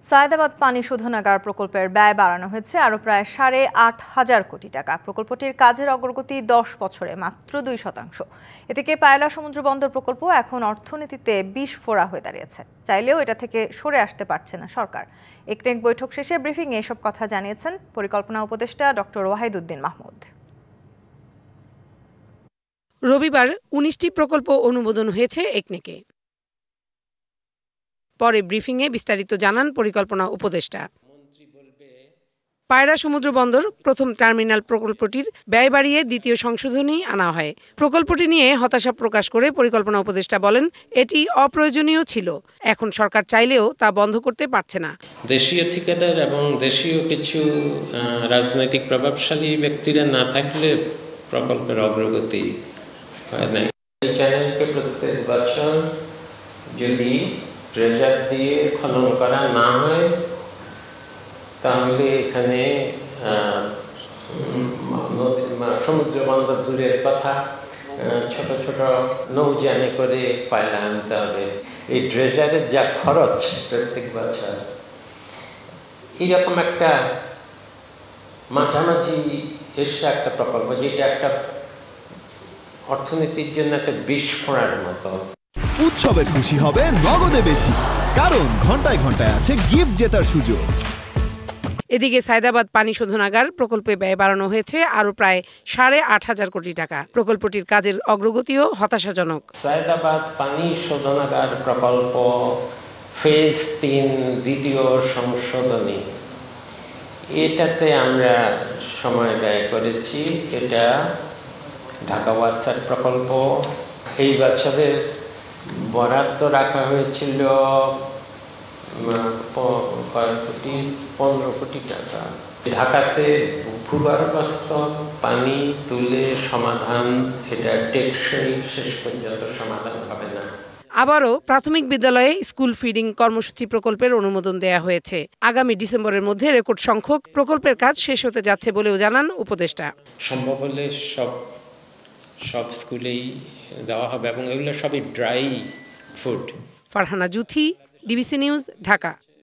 সায়েদাবাদ পানি শোধনাগার প্রকল্পের ব্যয় বাড়ানো হয়েছে আরও প্রায় ৮,৫০০ কোটি টাকা। প্রকল্পটির কাজের অগ্রগতি ১০ বছরে মাত্র ২%। এ থেকে পায়লা সমুদ্র বন্দর প্রকল্প এখন অর্থনীতিতে বিস্ফোরা হয়ে দাঁড়িয়েছে। চাইলেও এটা থেকে সরে আসতে পারছে না সরকার। একনেক বৈঠক শেষে ব্রিফিংয়ে এসব কথা জানিয়েছেন পরিকল্পনা উপদেষ্টা ডক্টর ওয়াহিদুদ্দিন মাহমুদ। রবিবার ১৯টি প্রকল্প অনুমোদন হয়েছে একনেকে। পরে ব্রিফিংয়ে বিস্তারিত জানান পরিকল্পনা উপদেষ্টা। পায়রা সমুদ্র বন্দর প্রথম টার্মিনাল প্রকল্পটির ব্যয় বাড়িয়ে দ্বিতীয় সংশোধনী আনা হয়। প্রকল্পটি নিয়ে হতাশা প্রকাশ করে পরিকল্পনা উপদেষ্টা বলেন, এটি অপ্রয়োজনীয় ছিল। এখন সরকার চাইলেও তা বন্ধ করতে পারছে না। দেশীয় ঠিকাদার এবং দেশীয় কিছু রাজনৈতিক প্রভাবশালী ব্যক্তিরা না থাকলে প্রকল্পের অগ্রগতি হয় না। এই চ্যানেলকে প্রত্যেক বছর যদি ড্রেজার দিয়ে খনন করা না হয় তাহলে এখানে সমুদ্র বন্দর দূরের কথা, ছোট ছোট নৌযানে করে পায়লা আনতে হবে। এই ড্রেজারের যা খরচ প্রত্যেক বছর, এইরকম একটা মাঝামাঝি এসে একটা প্রকল্প যেটা একটা অর্থনীতির জন্য একটা বিস্ফোরণের মতো। উৎসবে খুশি হবে নগদে বেশি, কারণ ঘন্টায় ঘন্টায় আছে গিফট জেতার সুযোগ। এদিকে সায়েদাবাদ পানি শোধনাগার প্রকল্পে ব্যয় বাড়ানো হয়েছে আরও প্রায় ৮,৫০০ কোটি টাকা। প্রকল্পটির কাজের অগ্রগতিও হতাশাজনক। সায়েদাবাদ পানি শোধনাগার প্রকল্প ফেজ ৩ দ্বিতীয় সংশোধনী, এটাতে আমরা সময় ব্যয় করেছি। এটা ঢাকা ওয়াসার প্রকল্প। এই বছরের বরাদ্দ রাখা হয়েছিল ১৫ কোটি টাকা। ঢাকাতে ভূগর্ভস্থ পানি তুলে সমাধান, এটা টেকসই শেষ পর্যন্ত সমাধান হবে না। আবারও প্রাথমিক বিদ্যালয়ে স্কুল ফিডিং কর্মসূচি প্রকল্পের অনুমোদন দেয়া হয়েছে। আগামী ডিসেম্বরের মধ্যে রেকর্ড সংখ্যক প্রকল্পের কাজ শেষ হতে যাচ্ছে বলেও জানান উপদেষ্টা। সম্ভব হলে সব স্কুলেই দেওয়া হবে এবং এগুলো সবই dry food. Farhana Juthi, DBC news, Dhaka.